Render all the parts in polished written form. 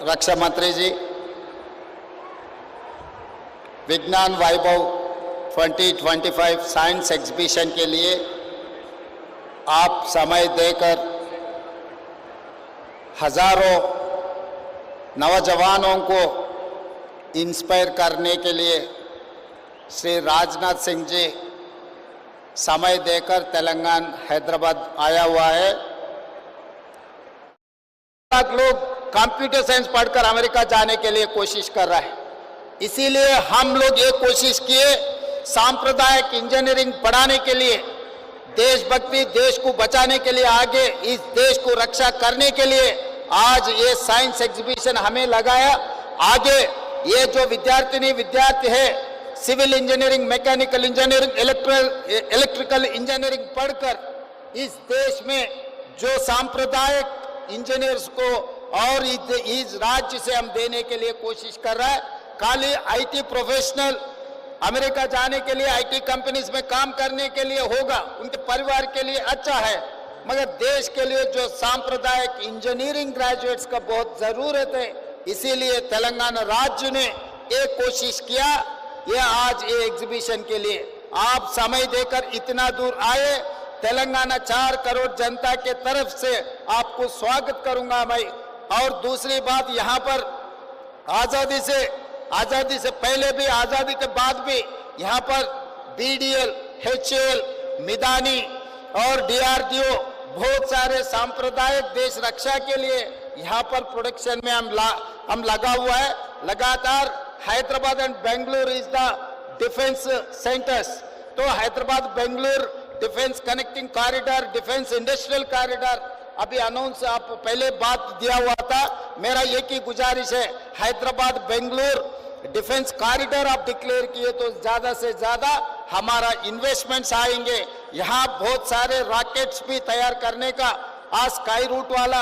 रक्षा मंत्री जी, विज्ञान वैभव 2025 science exhibition के लिए आप समय देकर हजारों नौजवानों को इंस्पायर करने के लिए श्री राजनाथ सिंह जी समय देकर तेलंगाना हैदराबाद आया हुआ है। लोग कंप्यूटर साइंस पढ़कर अमेरिका जाने के लिए कोशिश कर रहा है, इसीलिए हम लोग ये कोशिश किए सांप्रदायिक इंजीनियरिंग पढ़ाने के लिए, देशभक्ति, देश को बचाने के लिए, आगे इस देश को रक्षा करने के लिए आज ये साइंस एग्जीबिशन हमें लगाया। आगे ये जो विद्यार्थी है civil engineering, mechanical engineering, electrical engineering पढ़कर इस देश में जो सांप्रदायिक इंजीनियर्स को और इस राज्य से हम देने के लिए कोशिश कर रहा है। खाली आईटी प्रोफेशनल अमेरिका जाने के लिए, आईटी कंपनीज में काम करने के लिए होगा, उनके परिवार के लिए अच्छा है, मगर देश के लिए जो सांप्रदायिक इंजीनियरिंग ग्रेजुएट्स का बहुत जरूरत है। इसीलिए तेलंगाना राज्य ने एक कोशिश किया, ये आज ये एग्जीबिशन के लिए आप समय देकर इतना दूर आए। तेलंगाना 4 करोड़ जनता के तरफ से आपको स्वागत करूंगा मैं। और दूसरी बात, यहाँ पर आजादी से पहले भी, आजादी के बाद भी यहाँ पर बीडीएल, एचएएल, मिदानी और डीआरडीओ बहुत सारे सांप्रदायिक देश रक्षा के लिए यहाँ पर प्रोडक्शन में हम लगा हुआ है। लगातार Hyderabad and Bengaluru is the defence centres, तो Hyderabad Bengaluru defence connecting corridor, defence industrial corridor अभी अनाउंस आप पहले बात दिया हुआ था। मेरा एक ही गुजारिश है, हैदराबाद बेंगलुरु डिफेंस कॉरिडोर आप डिक्लेयर किए तो ज्यादा से ज्यादा हमारा इन्वेस्टमेंट्स आएंगे। यहाँ बहुत सारे रॉकेट्स भी तैयार करने का आज स्काई रूट वाला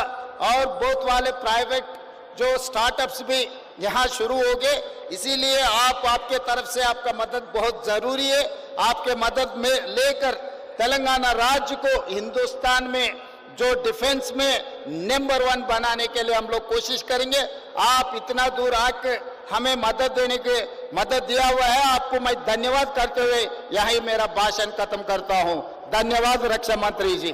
और बहुत वाले प्राइवेट जो स्टार्टअप्स भी यहाँ शुरू हो गए। इसीलिए आपके तरफ से आपका मदद बहुत जरूरी है। आपके मदद में लेकर तेलंगाना राज्य को हिंदुस्तान में जो डिफेंस में नंबर 1 बनाने के लिए हम लोग कोशिश करेंगे। आप इतना दूर आके हमें मदद दिया हुआ है, आपको मैं धन्यवाद करते हुए यही मेरा भाषण खत्म करता हूं। धन्यवाद रक्षा मंत्री जी।